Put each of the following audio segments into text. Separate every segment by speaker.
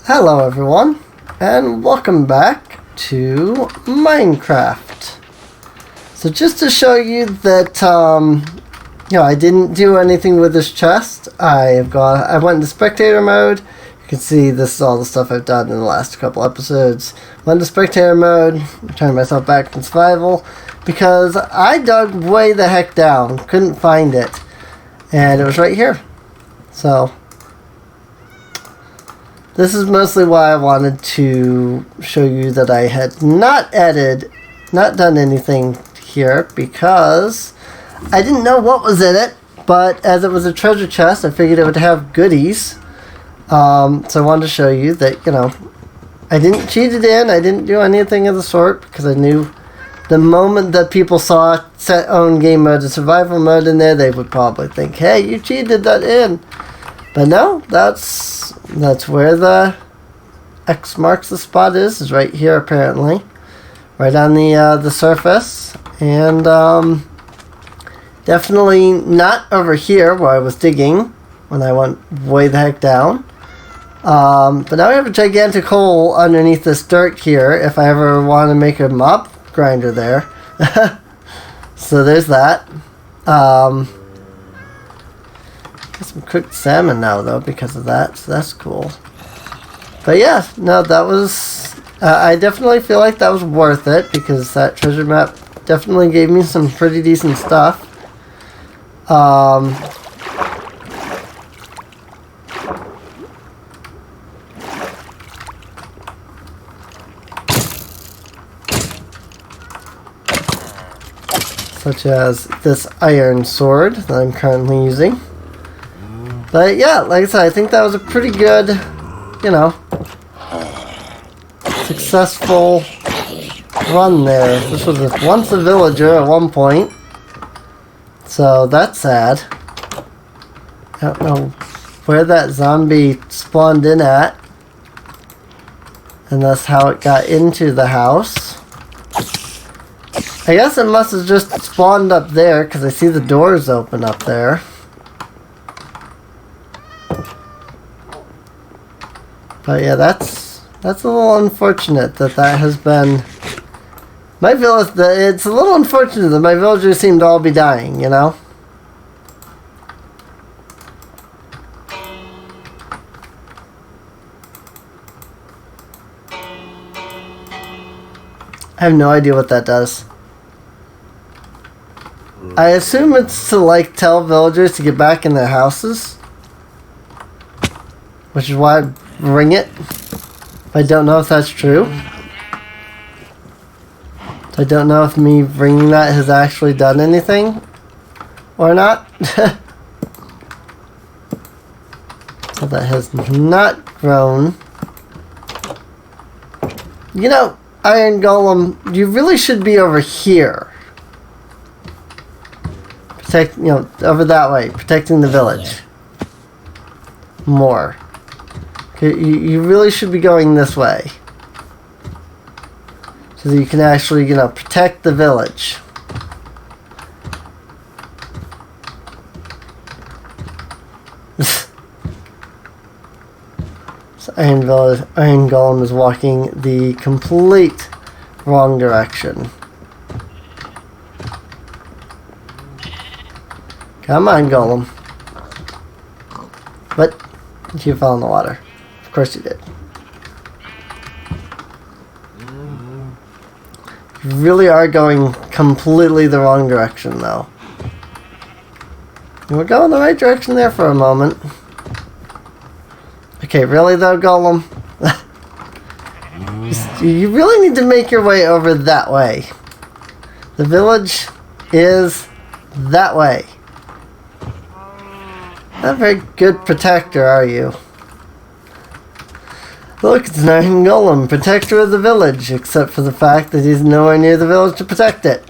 Speaker 1: Hello everyone, and welcome back to Minecraft. So just to show you that, I didn't do anything with this chest. I went into spectator mode. You can see this is all the stuff I've done in the last couple episodes. Went into spectator mode, turned myself back in survival, because I dug way the heck down, couldn't find it, and it was right here. So this is mostly why I wanted to show you that I had not done anything here, because I didn't know what was in it, but as it was a treasure chest, I figured it would have goodies. So I wanted to show you that, I didn't cheat it in, I didn't do anything of the sort, because I knew the moment that people saw set own game mode and survival mode in there, they would probably think, hey, you cheated that in. But no, that's where the X marks the spot is right here apparently. Right on the surface. And definitely not over here where I was digging when I went way the heck down. But now we have a gigantic hole underneath this dirt here if I ever want to make a mob grinder there. So there's that. Get some cooked salmon now though because of that, so that's cool. But yeah, no, that was I definitely feel like that was worth it because that treasure map definitely gave me some pretty decent stuff. Such as this iron sword that I'm currently using. But yeah, like I said, I think that was a pretty good, successful run there. This was once a villager at one point. So that's sad. I don't know where that zombie spawned in at. And that's how it got into the house. I guess it must have just spawned up there because I see the doors open up there. But yeah, that's a little unfortunate that has been my village. It's a little unfortunate that my villagers seem to all be dying. I have no idea what that does. I assume it's to tell villagers to get back in their houses, which is why I ring it. I don't know if that's true. I don't know if me ringing that has actually done anything or not. So that has not grown. Iron Golem, you really should be over here. Over that way, protecting the village. More. You really should be going this way. So that you can actually, protect the village. So Iron Golem is walking the complete wrong direction. Come on, Golem. What? You fell in the water. Of course you did. You really are going completely the wrong direction, though. You were going the right direction there for a moment. Okay, really though, Golem? You really need to make your way over that way. The village is that way. Not a very good protector, are you? Look, it's an Iron Golem, protector of the village, except for the fact that he's nowhere near the village to protect it.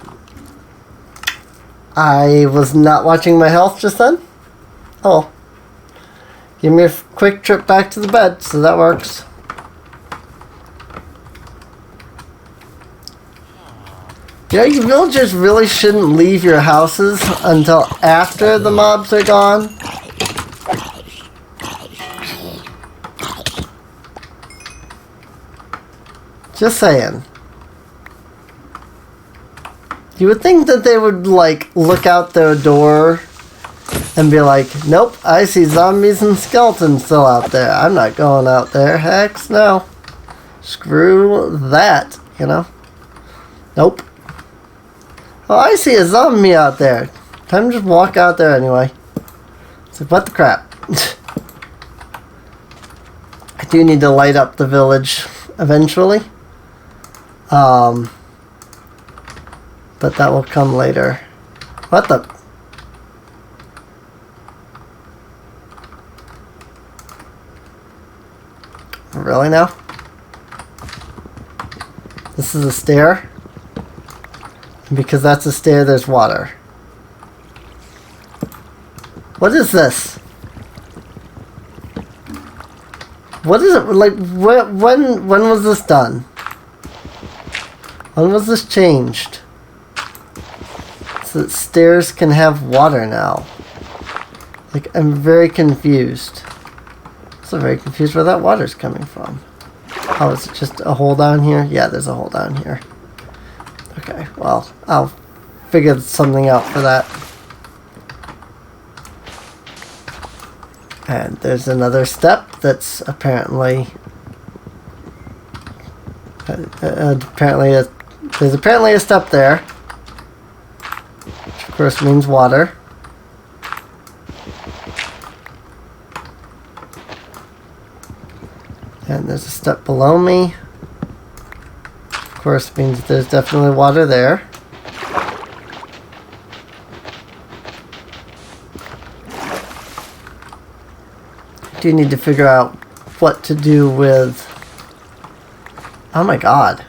Speaker 1: I was not watching my health just then. Oh. Give me a quick trip back to the bed, so that works. You villagers really shouldn't leave your houses until after the mobs are gone. Just saying. You would think that they would, like, look out their door and be like, nope, I see zombies and skeletons still out there. I'm not going out there. Heck no. Screw that, you know? Nope. Oh, I see a zombie out there. Time to just walk out there anyway. It's like, what the crap? I do need to light up the village eventually. But that will come later. What the? Really now? This is a stair? And because that's a stair, there's water. What is this? What is it? Like, when was this done? When was this changed? So that stairs can have water now. Like, I'm very confused. I'm also very confused where that water's coming from. Oh, is it just a hole down here? Yeah, there's a hole down here. Okay, well, I'll figure something out for that. And there's another step that's apparently... there's apparently a step there. Which of course means water. And there's a step below me. Of course means there's definitely water there. I do need to figure out what to do with... Oh my god.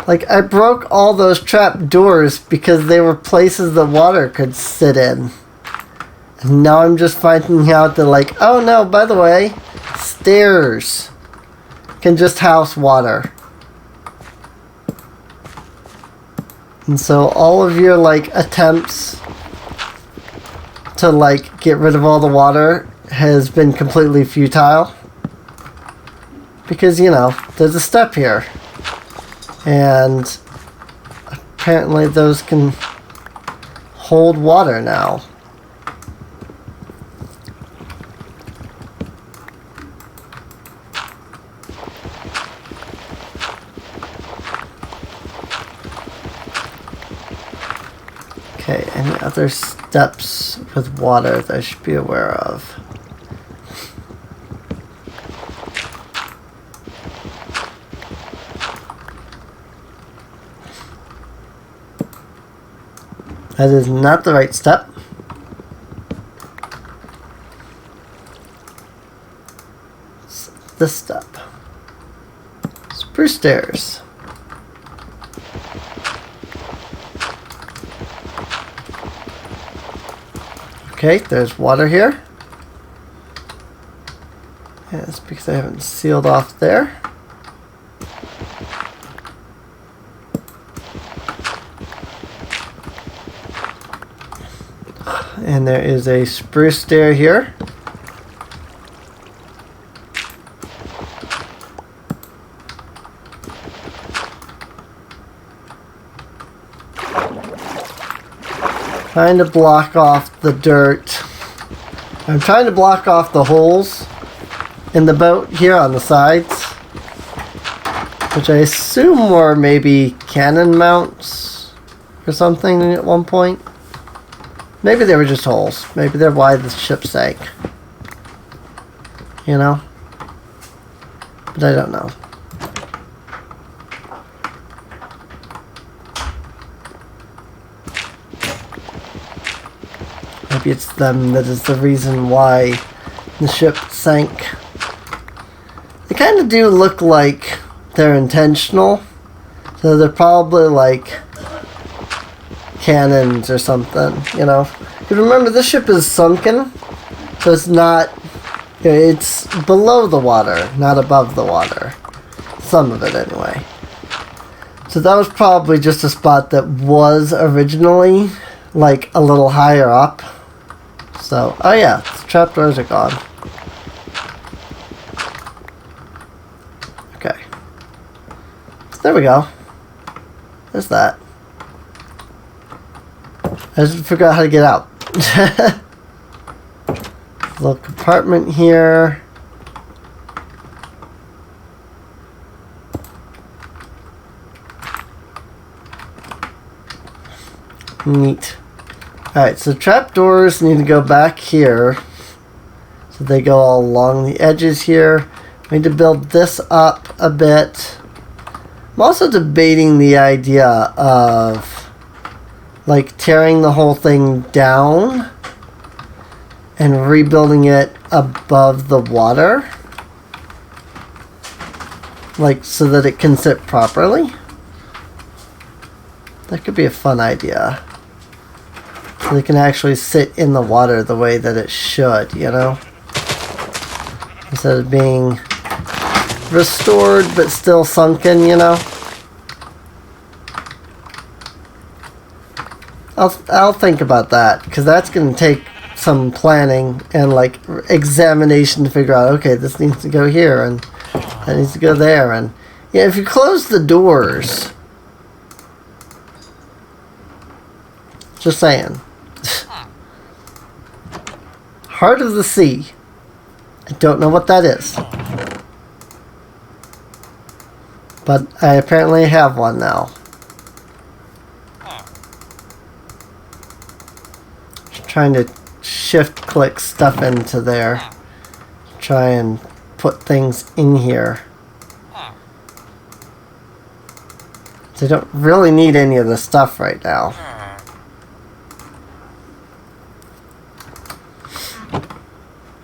Speaker 1: Like, I broke all those trap doors because they were places that water could sit in. And now I'm just finding out that, like, oh no, by the way, stairs can just house water. And so all of your, like, attempts to, like, get rid of all the water has been completely futile. Because, you know, there's a step here. And apparently those can hold water now. Okay, any other steps with water that I should be aware of? That is not the right step. It's this step. Spruce stairs. Okay, there's water here. Yeah, it's because I haven't sealed off there. And there is a spruce stair here. Trying to block off the dirt. I'm trying to block off the holes in the boat here on the sides, which I assume were maybe cannon mounts or something at one point. Maybe they were just holes. Maybe they're why the ship sank. You know? But I don't know. Maybe it's them that is the reason why the ship sank. They kind of do look like they're intentional. So they're probably like cannons or something, you know. But remember, this ship is sunken, so it's not, you know, it's below the water, not above the water. Some of it anyway. So that was probably just a spot that was originally like a little higher up. So, oh yeah, the trapdoors are gone. There we go. There's that. I just forgot how to get out. Little compartment here. Neat. Alright, so trapdoors need to go back here. So they go all along the edges here. We need to build this up a bit. I'm also debating the idea of like tearing the whole thing down and rebuilding it above the water. Like so that it can sit properly. That could be a fun idea. So they can actually sit in the water the way that it should, you know? Instead of being restored but still sunken, you know? I'll think about that, because that's going to take some planning and like examination to figure out, okay, this needs to go here and that needs to go there. And yeah, if you close the doors, just saying. Heart of the Sea. I don't know what that is. But I apparently have one now. Just trying to shift click stuff into there. Try and put things in here. They don't really need any of the stuff right now.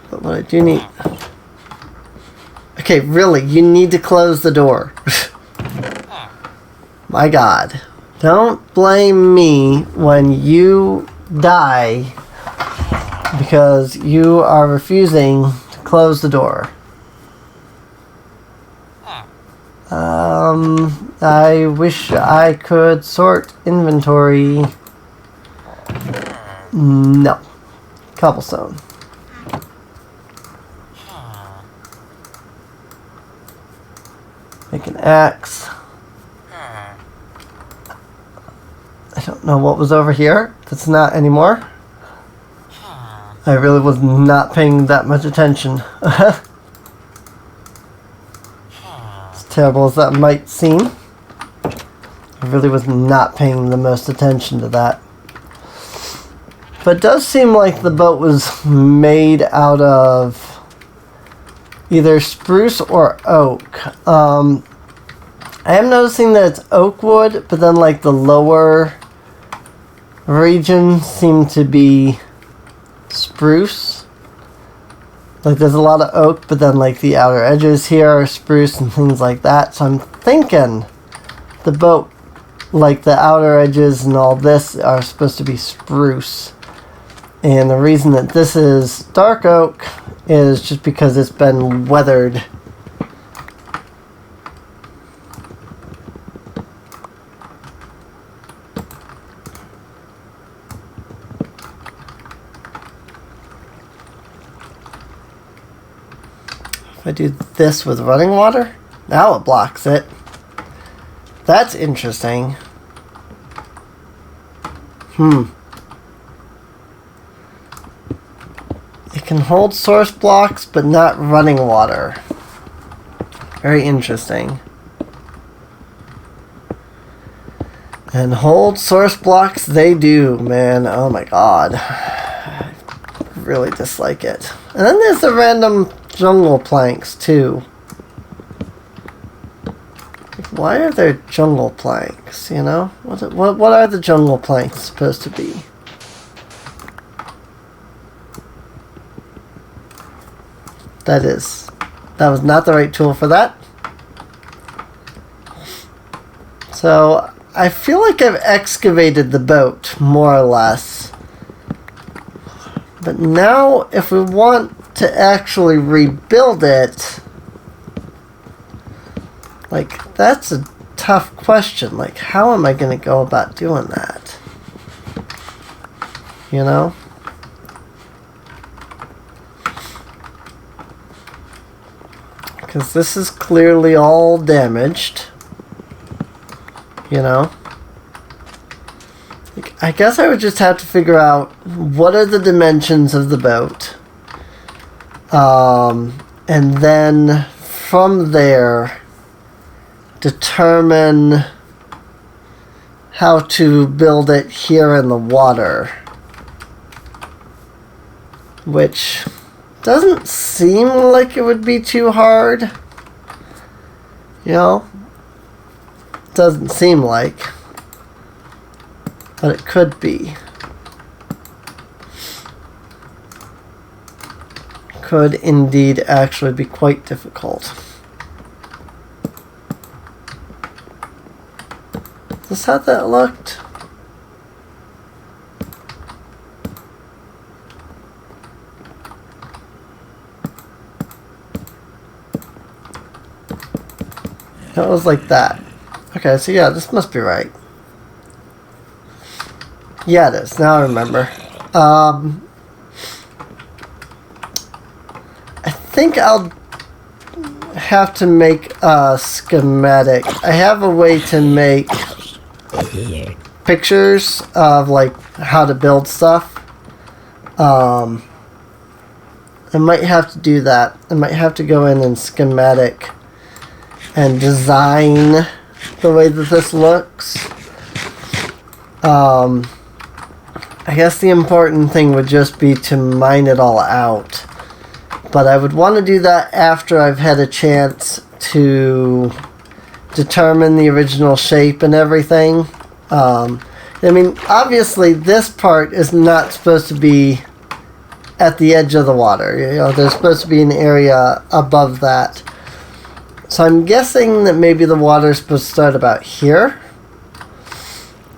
Speaker 1: But what I do need... Okay, really, you need to close the door. My God. Don't blame me when you die because you are refusing to close the door. I wish I could sort inventory. No. Cobblestone. Make an axe. I don't know what was over here. That's not anymore. I really was not paying that much attention. As terrible as that might seem, I really was not paying the most attention to that. But it does seem like the boat was made out of either spruce or oak. I am noticing that it's oak wood, but then like the lower region seem to be spruce. Like there's a lot of oak, but then like the outer edges here are spruce and things like that. So I'm thinking the boat, like the outer edges and all this, are supposed to be spruce. And the reason that this is dark oak is just because it's been weathered. If I do this with running water, now it blocks it. That's interesting. It can hold source blocks, but not running water. Very interesting. And hold source blocks they do, man. Oh my God. I really dislike it. And then there's the random jungle planks, too. Why are there jungle planks, you know? What are the jungle planks supposed to be? That was not the right tool for that. So, I feel like I've excavated the boat, more or less. But now, if we want to actually rebuild it, like, that's a tough question. Like, how am I going to go about doing that? You know? Because this is clearly all damaged. you know? Like, I guess I would just have to figure out what are the dimensions of the boat. And then from there, determine how to build it here in the water. Which doesn't seem like it would be too hard. You know? Doesn't seem like. But it could be. Could indeed actually be quite difficult. Is this how that looked? That was like that. Okay, so yeah, this must be right. Yeah, it is. Now I remember. I think I'll have to make a schematic. I have a way to make pictures of like how to build stuff. I might have to do that. I might have to go in and schematic and design the way that this looks. I guess the important thing would just be to mine it all out. But I would want to do that after I've had a chance to determine the original shape and everything. I mean, obviously this part is not supposed to be at the edge of the water. You know, there's supposed to be an area above that. So I'm guessing that maybe the water is supposed to start about here.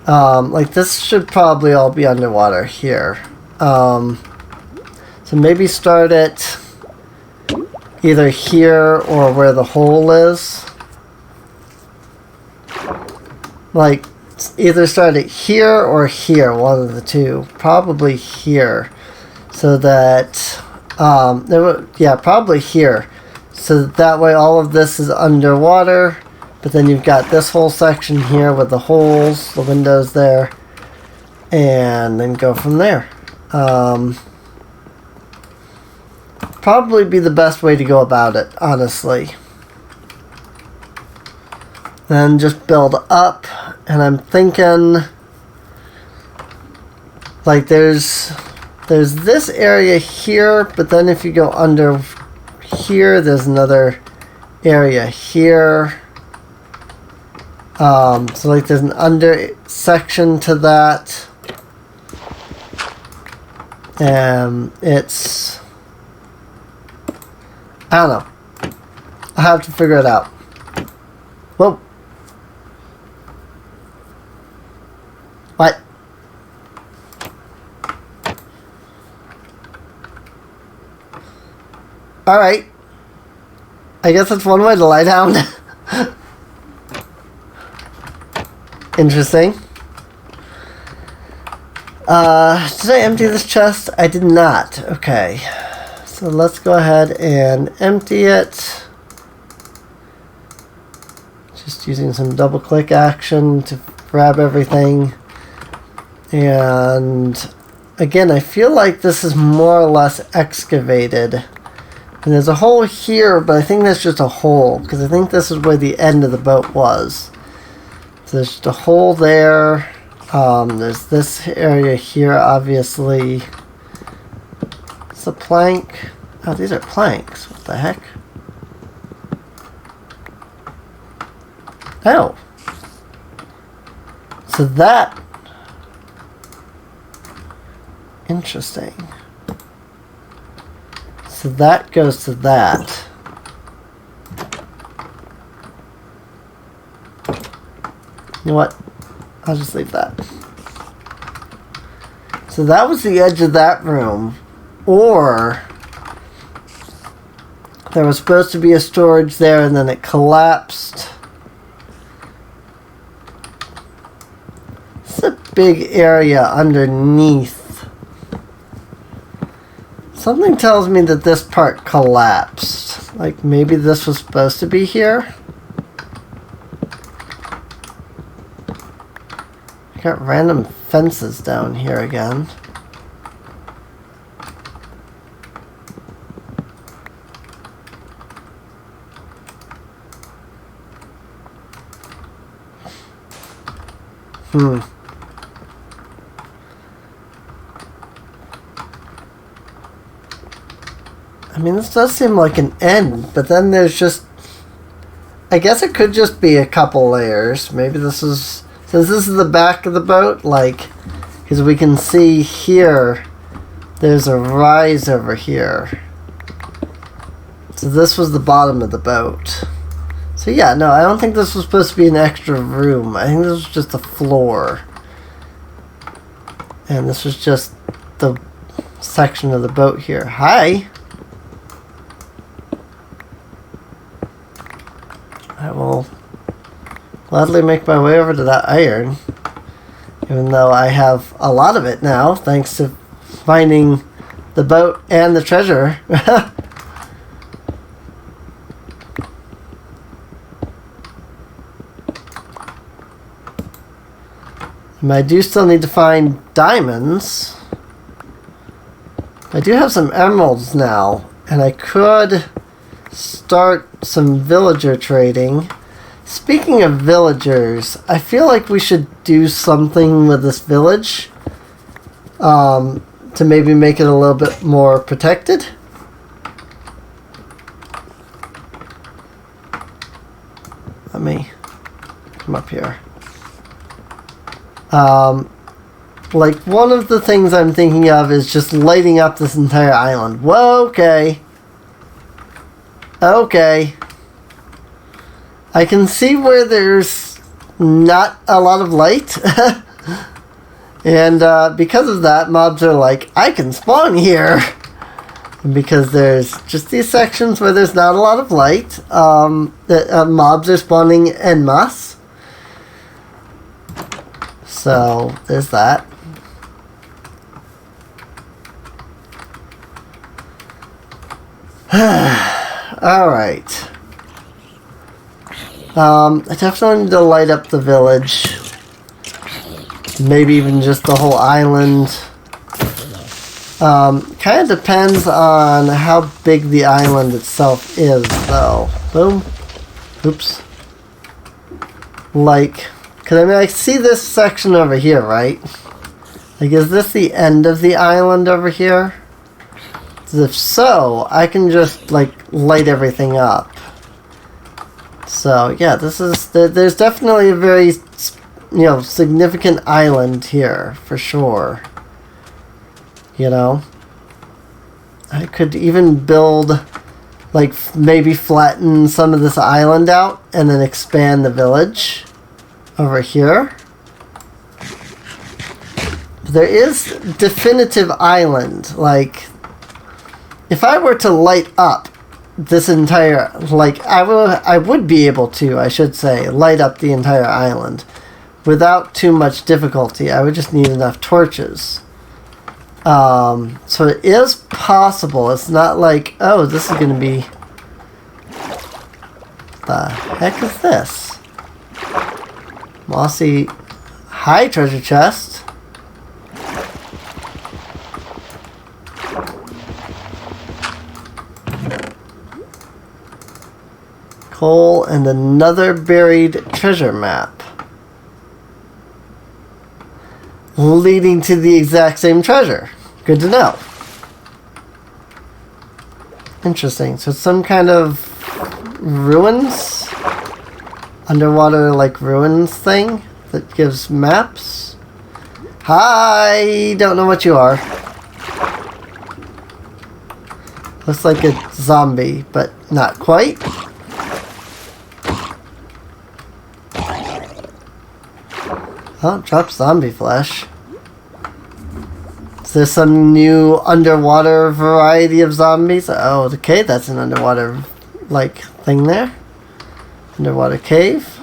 Speaker 1: Like this should probably all be underwater here. So maybe start it either here or where the hole is. Like either start it here or here, one of the two. Probably here. So that, probably here. So that way all of this is underwater. But then you've got this whole section here with the holes, the windows there, and then go from there. Probably be the best way to go about it, honestly. Then just build up, and I'm thinking, like there's this area here, but then if you go under here, there's another area here. So like there's an under section to that. It's, I don't know. I'll have to figure it out. Whoa. What? Alright. I guess that's one way to lie down. Interesting. Did I empty this chest? I did not. Okay. So let's go ahead and empty it. Just using some double click action to grab everything. And again, I feel like this is more or less excavated. And there's a hole here, but I think that's just a hole, because I think this is where the end of the boat was. So there's just a hole there. There's this area here, obviously. It's a plank. Oh, these are planks. What the heck? Oh. So that... Interesting. So that goes to that. You know what? I'll just leave that. So that was the edge of that room. Or there was supposed to be a storage there and then it collapsed. It's a big area underneath. Something tells me that this part collapsed. Like maybe this was supposed to be here. got random fences down here again. I mean, this does seem like an end, but then there's just... I guess it could just be a couple layers. Maybe this is... Since this is the back of the boat, like... Because we can see here, there's a rise over here. So this was the bottom of the boat. So yeah, no, I don't think this was supposed to be an extra room. I think this was just a floor. And this was just the section of the boat here. Hi! I will gladly make my way over to that iron. Even though I have a lot of it now, thanks to finding the boat and the treasure. I do still need to find diamonds. I do have some emeralds now, and I could start some villager trading. Speaking of villagers, I feel like we should do something with this village to maybe make it a little bit more protected. Let me come up here. Like, one of the things I'm thinking of is just lighting up this entire island. Whoa, okay. Okay. I can see where there's not a lot of light. And because of that, mobs are like, I can spawn here. And because there's just these sections where there's not a lot of light, mobs are spawning en masse. So, there's that. Alright. I definitely need to light up the village. Maybe even just the whole island. Kind of depends on how big the island itself is, though. Boom. Oops. Like... Because, I mean, I see this section over here, right? Like, is this the end of the island over here? If so, I can just, like, light everything up. So, yeah, this is... There's definitely a very, significant island here, for sure. You know? I could even build, like, maybe flatten some of this island out and then expand the village. Over here. There is definitive island. Like, if I were to light up this entire, like, I would be able to, I should say, light up the entire island without too much difficulty. I would just need enough torches. So it is possible. It's not like, oh, this is going to be... The heck is this? Mossy high treasure chest. Coal and another buried treasure map. Leading to the exact same treasure. Good to know. Interesting. So it's some kind of ruins? Underwater, like, ruins thing that gives maps. Hi! Don't know what you are. Looks like a zombie, but not quite. Oh, dropped zombie flesh. Is there some new underwater variety of zombies? Oh, okay, that's an underwater, like, thing there. Underwater cave.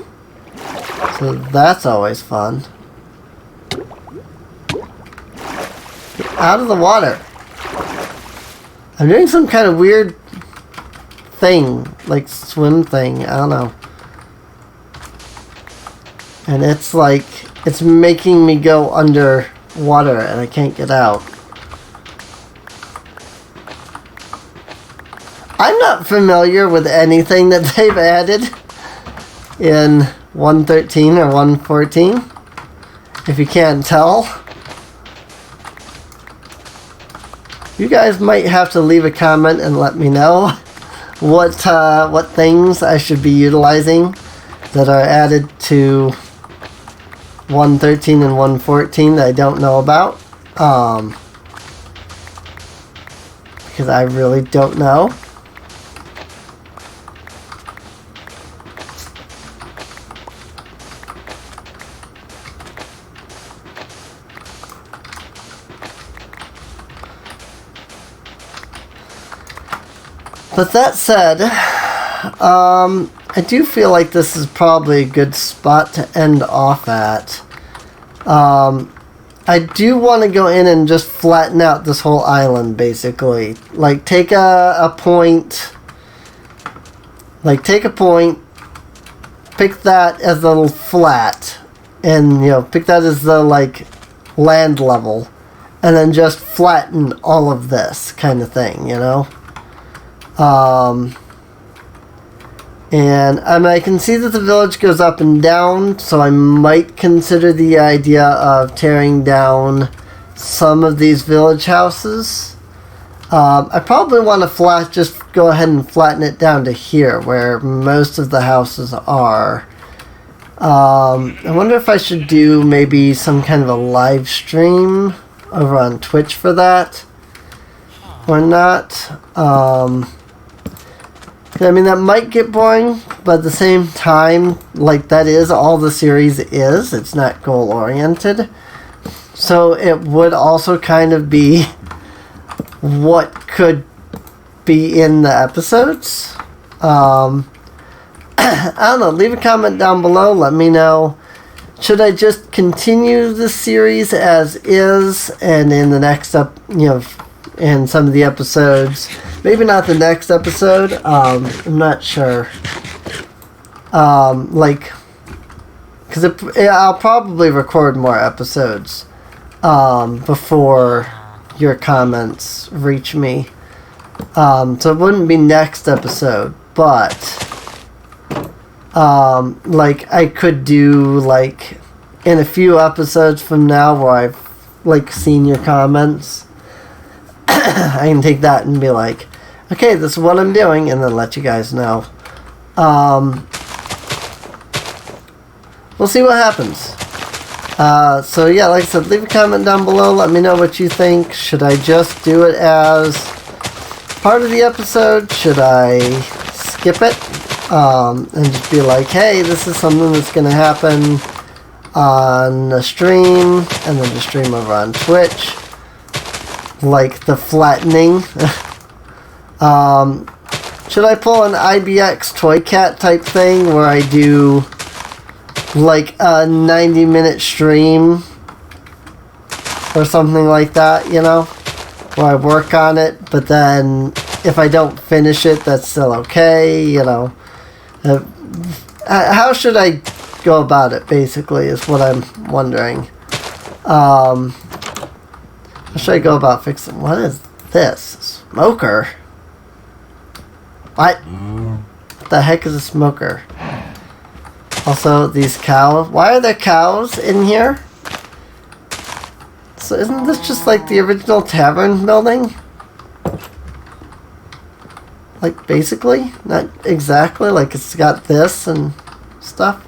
Speaker 1: So that's always fun. Get out of the water. I'm doing some kind of weird thing. Like swim thing. I don't know. And it's like it's making me go underwater and I can't get out. I'm not familiar with anything that they've added in 1.13 or 1.14, if you can't tell. You guys might have to leave a comment and let me know what things I should be utilizing that are added to 1.13 and 1.14 that I don't know about. Because I really don't know. But that said, I do feel like this is probably a good spot to end off at. I do want to go in and just flatten out this whole island, basically. Like, take a point. Like, take a point. Pick that as a little flat. And, you know, pick that as the, like, land level. And then just flatten all of this kind of thing, you know? And I can see that the village goes up and down, so I might consider the idea of tearing down some of these village houses. I probably want to just go ahead and flatten it down to here, where most of the houses are. I wonder if I should do maybe some kind of a live stream over on Twitch for that, or not. I mean, that might get boring, but at the same time, like, that is all the series is. It's not goal-oriented. So it would also kind of be what could be in the episodes. I don't know. Leave a comment down below. Let me know. Should I just continue the series as is, and in the next in some of the episodes, maybe not the next episode, I'm not sure, like, because I'll probably record more episodes, before your comments reach me, so it wouldn't be next episode, but, like, I could do, like, in a few episodes from now where I've, like, seen your comments, I can take that and be like, okay, this is what I'm doing, and then let you guys know. We'll see what happens. So yeah, like I said, leave a comment down below. Let me know what you think. Should I just do it as part of the episode? Should I skip it? And just be like, hey, this is something that's going to happen on a stream, and then just stream over on Twitch. Like the flattening. Should I pull an IBX Toy Cat type thing where I do like a 90-minute stream or something like that, you know? Where I work on it, but then if I don't finish it, that's still okay, you know? How should I go about it, basically, is what I'm wondering. How should I go about fixing? What is this? Smoker? What? What the heck is a smoker? Also, these cows. Why are there cows in here? So isn't this just like the original tavern building? Like, basically? Not exactly. Like, it's got this and stuff.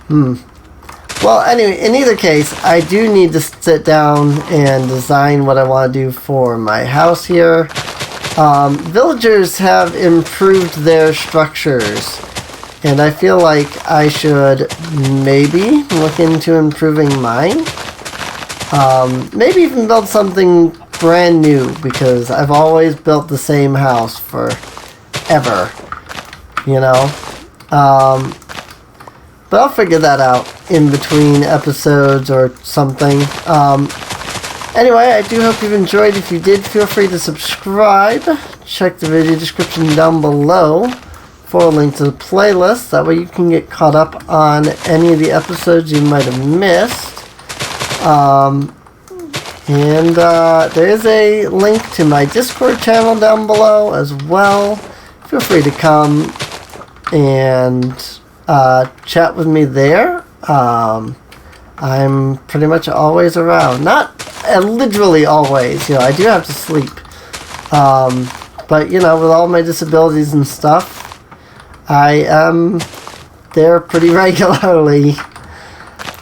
Speaker 1: Well, anyway, in either case, I do need to sit down and design what I want to do for my house here. Villagers have improved their structures, and I feel like I should maybe look into improving mine. Maybe even build something brand new, because I've always built the same house forever, you know? But I'll figure that out in between episodes or something. Anyway, I do hope you've enjoyed. If you did, feel free to subscribe. Check the video description down below for a link to the playlist. That way you can get caught up on any of the episodes you might have missed. And there is a link to my Discord channel down below as well. Feel free to come and chat with me there. I'm pretty much always around. Not literally always. I do have to sleep. But, with all my disabilities and stuff, I am there pretty regularly.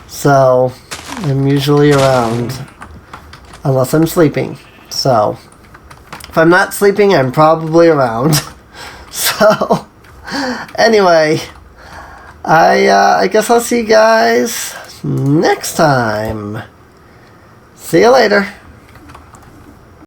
Speaker 1: So, I'm usually around. Unless I'm sleeping. So, if I'm not sleeping, I'm probably around. So, anyway, I guess I'll see you guys next time. See you later.